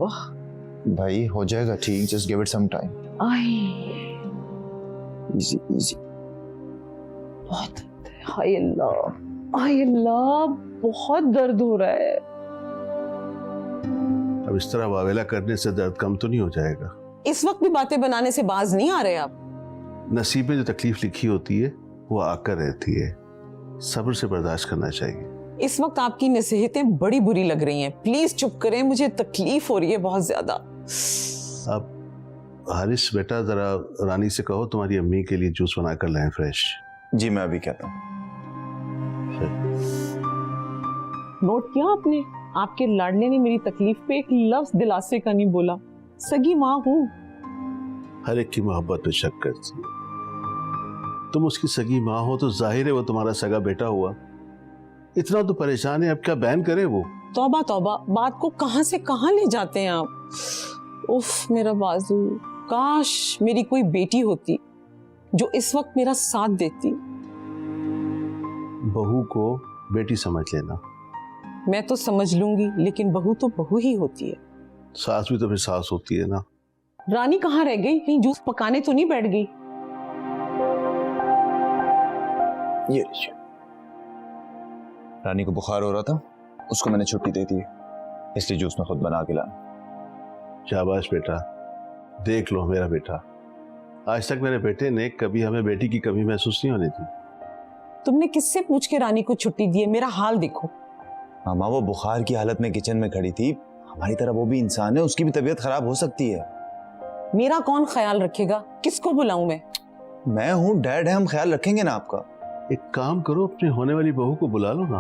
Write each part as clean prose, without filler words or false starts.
वाह भाई हो जाएगा ठीक, just give it some time. Easy easy. बहुत हाय अल्लाह, हाय अल्लाह, बहुत दर्द हो रहा है। अब इस तरह वावेला करने से दर्द कम तो नहीं हो जाएगा? इस वक्त भी बातें बनाने से बाज नहीं आ रहे आप। नसीब में जो तकलीफ लिखी होती है वो आकर रहती है, सब्र से बर्दाश्त करना चाहिए। इस वक्त आपकी नसीहतें बड़ी बुरी लग रही हैं, प्लीज चुप करें, मुझे तकलीफ हो रही है बहुत ज्यादा। अब हारिस बेटा जरा रानी से कहो तुम्हारी अम्मी के लिए जूस बना कर लाएं फ्रेश। जी मैं अभी कहता हूँ। नोट किया आपने, आपके लाडले ने मेरी तकलीफ पे एक लफ्ज दिलासे का नहीं बोला। सगी माँ हूँ। हर एक की मोहब्बत पे शक करती है। तुम उसकी सगी माँ हो तो जाहिर है वो तुम्हारा सगा बेटा हुआ। इतना तो परेशान है, अब क्या बयान करे वो। तौबा तौबा, बात को कहां से कहां ले जाते हैं आप। उफ मेरा बाजू, काश मेरी कोई बेटी होती जो इस वक्त मेरा साथ देती। बहू को बेटी समझ लेना। मैं तो समझ लूंगी, लेकिन बहू तो बहू ही होती है। सास भी तो फिर सास होती है ना। रानी कहाँ रह गई? कहीं जूस पकाने तो नहीं बैठ गई? ये लीजिए। रानी को बुखार हो रहा था, उसको मैंने छुट्टी दे दी है, इसलिए जूस में खुद बना के लाया। शाबाश बेटा, देख लो मेरा बेटा, आज तक मेरे बेटे ने कभी हमें बेटी की कमी महसूस नहीं होने दी। तुमने किससे पूछ के रानी को छुट्टी दी है? मेरा हाल देखो। मामा वो बुखार की हालत में किचन में खड़ी थी, हमारी तरह वो भी इंसान है, उसकी भी तबीयत खराब हो सकती है। मेरा कौन ख्याल रखेगा? किसको बुलाऊं मैं हूँ, डैड है, हम ख्याल रखेंगे ना आपका। एक काम करो, अपने होने वाली बहू को बुला लो ना,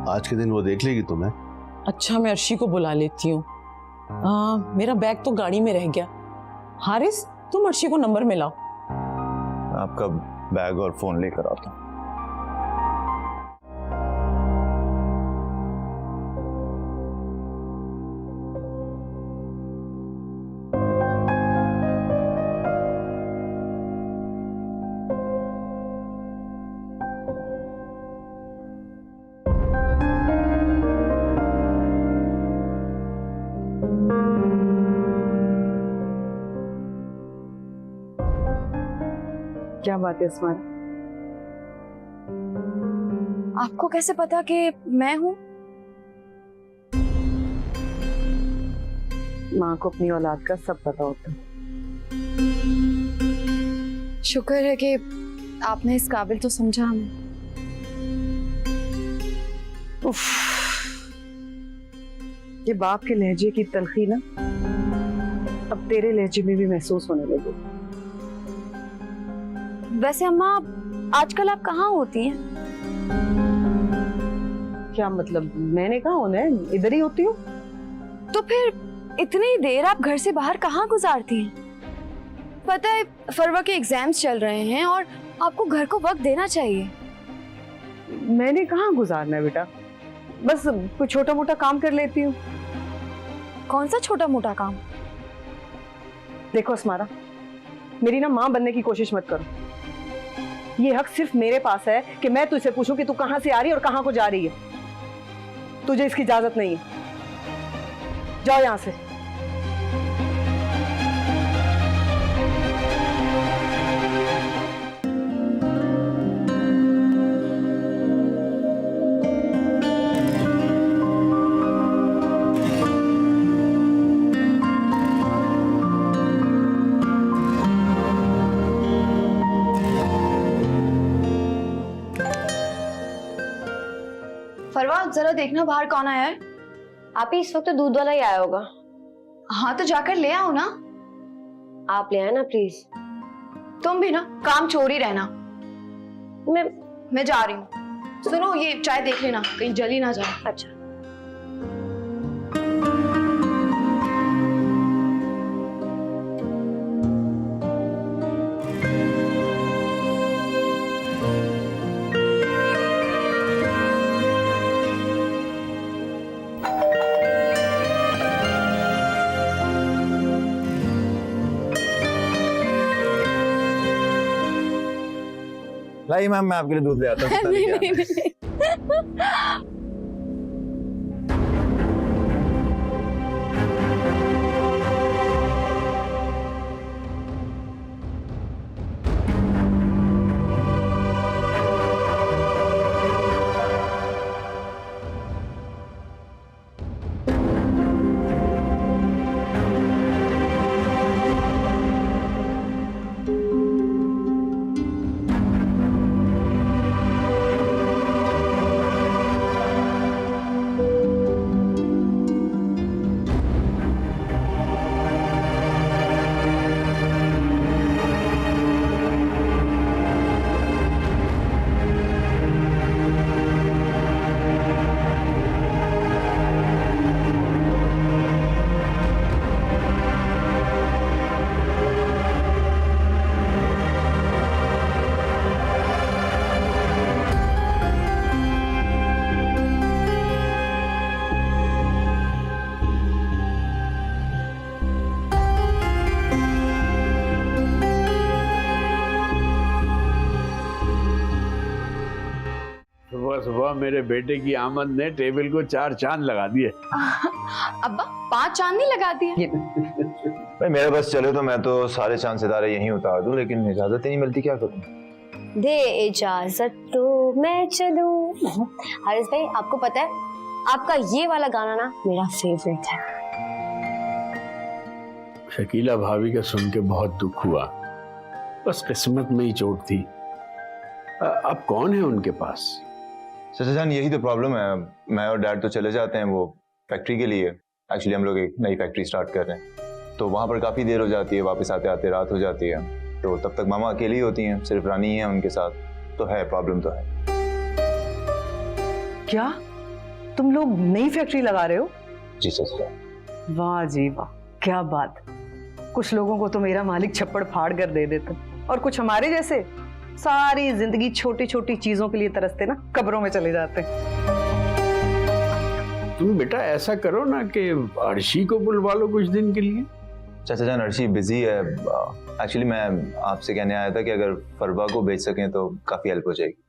आज के दिन वो देख लेगी तुम्हें। अच्छा मैं अर्शी को बुला लेती हूँ। मेरा बैग तो गाड़ी में रह गया। हारिस तुम अर्शी को नंबर मिलाओ। आपका बैग और फोन लेकर आता हूँ। क्या बात है उस्मान? आपको कैसे पता कि मैं हूँ? माँ को अपनी औलाद का सब पता होता है। शुक्र है कि आपने इस काबिल तो समझा हमें। उफ, ये बाप के लहजे की तलखी ना अब तेरे लहजे में भी महसूस होने लगी। वैसे अम्मा आजकल आप कहाँ होती हैं? क्या मतलब? मैंने कहा होना है, इधर ही होती हूँ। तो फिर इतनी देर आप घर से बाहर कहाँ गुजारती हैं? पता है फरवा के एग्जाम्स चल रहे हैं और आपको घर को वक्त देना चाहिए। मैंने कहाँ गुजारना है बेटा, बस कोई छोटा मोटा काम कर लेती हूँ। कौन सा छोटा मोटा काम? देखो अस्मारा, मेरी ना माँ बनने की कोशिश मत करो। ये हक सिर्फ मेरे पास है कि मैं तुझसे पूछूं कि तू कहां से आ रही है और कहां को जा रही है। तुझे इसकी इजाजत नहीं है। जाओ यहां से। फरवा जरा देखना बाहर कौन आया है। आप ही इस वक्त तो दूध वाला ही आया होगा। हाँ तो जाकर ले आओ ना। आप ले आए ना प्लीज। तुम भी ना काम चोर ही रहना। मैं जा रही हूँ। सुनो ये चाय देख लेना कहीं जली ना जाए। अच्छा लाइए मैम, मैं आपके लिए दूध ले आता हूँ। नहीं। मेरे बेटे की आमद ने टेबल को 4 चांद लगा दिए। अब्बा 5 चांदनी लगा दिए। भाई मेरा बस चले तो मैं तो सारे चांद सितारे यहीं उतार दूं, लेकिन इजाजत ही नहीं मिलती, क्या करूं? दे इजाजत तो मैं चलूं। हारिस भाई आपको पता है आपका ये वाला गाना ना मेरा फेवरेट है। शकीला भाभी का सुन के बहुत दुख हुआ, बस किस्मत में ही चोट थी। अब कौन है उनके पास? चाचा जान यही तो प्रॉब्लम है, मैं और डैड तो चले जाते हैं वो फैक्ट्री के लिए। एक्चुअली हम लोग एक नई फैक्ट्री स्टार्ट कर रहे हैं, तो वहाँ पर काफ़ी देर हो जाती है, वापस आते आते रात हो जाती है, तो तब तक मामा अकेली होती हैं, सिर्फ रानी ही है उनके साथ। तो है प्रॉब्लम तो है। क्या तुम लोग नई फैक्ट्री लगा रहे हो? जी चाचा। वाह जी वाह, क्या बात। कुछ लोगों को तो मेरा मालिक छप्पड़ फाड़ कर दे देता, और कुछ हमारे जैसे सारी जिंदगी छोटी छोटी चीजों के लिए तरसते ना कब्रों में चले जाते। तुम बेटा ऐसा करो ना कि अर्शी को बुलवा लो कुछ दिन के लिए। चाचा जान अर्शी बिजी है। एक्चुअली मैं आपसे कहने आया था कि अगर फरवा को भेज सकें तो काफ़ी हेल्प हो जाएगी।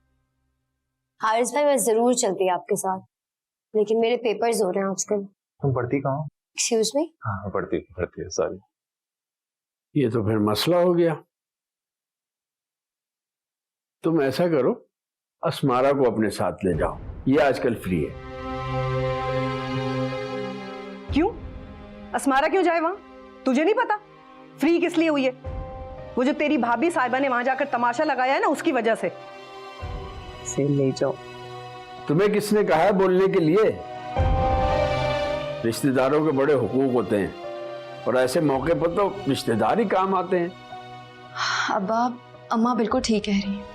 हारिस भाई मैं जरूर चलती आपके साथ, लेकिन मेरे पेपर्स हो रहे हैं आजकल। तुम पढ़ती कहाँ हो? Excuse me? हाँ पढ़ती है, सॉरी। ये तो फिर मसला हो गया। तुम ऐसा करो, अस्मारा को अपने साथ ले जाओ, ये आजकल फ्री है। क्यों? अस्मारा क्यों जाए वहां? तुझे नहीं पता फ्री किस लिए हुई है? वो जो तेरी भाभी साहिबा ने वहां जाकर तमाशा लगाया है ना, उसकी वजह से ले जाओ। तुम्हें किसने कहा है बोलने के लिए? रिश्तेदारों के बड़े हुकूक होते हैं, और ऐसे मौके पर तो रिश्तेदार ही काम आते हैं। अब्बा अम्मा बिल्कुल ठीक कह रही है।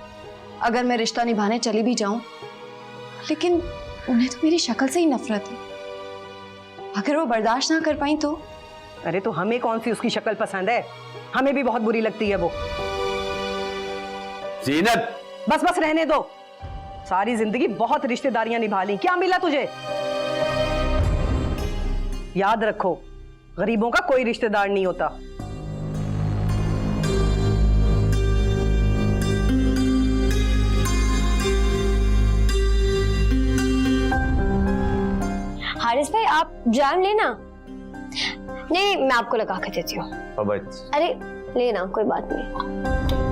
अगर मैं रिश्ता निभाने चली भी जाऊं, लेकिन उन्हें तो मेरी शक्ल से ही नफरत है। अगर वो बर्दाश्त ना कर पाई तो? अरे तो हमें कौन सी उसकी शक्ल पसंद है? हमें भी बहुत बुरी लगती है वो। जीनत, बस बस रहने दो। सारी जिंदगी बहुत रिश्तेदारियां निभा ली, क्या मिला तुझे? याद रखो, गरीबों का कोई रिश्तेदार नहीं होता। हारिस भाई आप जान लेना। नहीं मैं आपको लगा के देती हूँ। बस अरे लेना, कोई बात नहीं।